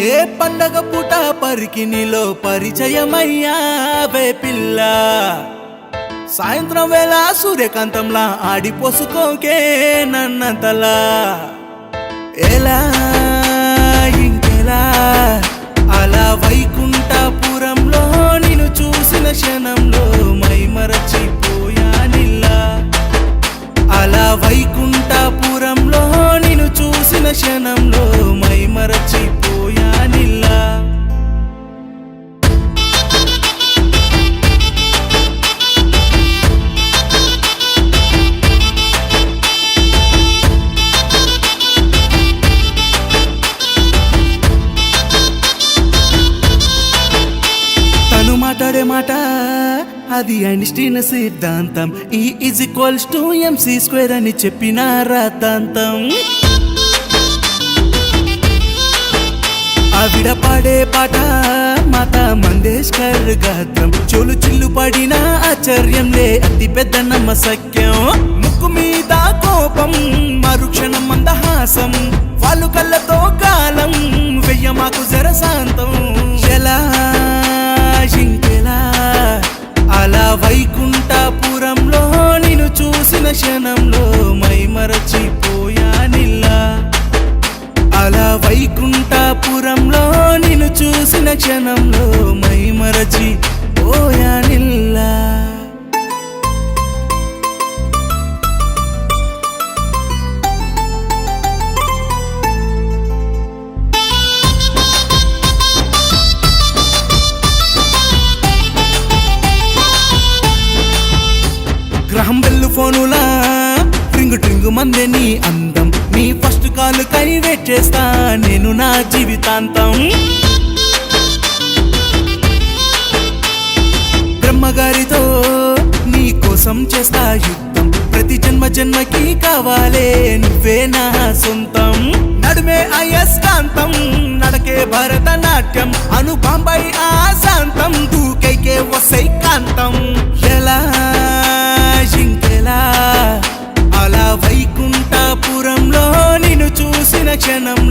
ఏ పండగ పూట పరికినిలో పరిచయమయ్యావే పిల్ల సాయంత్రం వేళ సూర్యకాంతంలా ఆడిపోసుకోకే నన్నంతలా ఎలా ఇంకెలా అలా వైకుంఠపురంలో నిన్ను చూసిన క్షణంలో మైమరచిపోయానిల్లా అలా వైకుంఠపురంలో నిన్ను చూసిన క్షణంలో మైమరచిపోయానిల్లా మాట్లాడే మాట అది ఐన్స్టీన్ సిద్ధాంతం E=mc² అని చెప్పిన రాతాంతం ఆవిడ పాడే పాట మాతా మంగేష్కర్ గాత్రం చెవులు చిల్లు పడిన ఆశ్చర్యంలే అతి పెద్ద నమ్మసక్యం ముక్కు మీద కోపం మరుక్షణం మందహాసం వాళ్ళు కళ్ళతో కాలం వెయ్య మాకు జరశాంతం ఎలా ఇంకెలా అలా వైకుంఠపురంలో నిన్ను చూసిన క్షణంలో మైమరచిపోయానిల్లా అలా వైకుంఠపురంలో నిన్ను చూసిన క్షణంలో మైమరచిపోయానిల్లా గ్రహం బెల్లు ఫోనులా ట్రింగు ట్రింగు మందే నీ అందం నీ ఫస్ట్ కాల్ కై వెయిట్ చేస్తా నేను నా జీవితాంతం బ్రహ్మగారితో నీ కోసం చేస్తా యుద్ధం ప్రతి జన్మ జన్మకి కావాలే నువ్వే నా సొంతం నడుమే అయస్కాంతం నడకే భరతనాట్యం అను బాంబై ఆశాంతం దూకైకే వసై కాంతం ఎలా ఇంకెలా అలా వైకుంఠపురంలో నిన్ను చూసిన క్షణం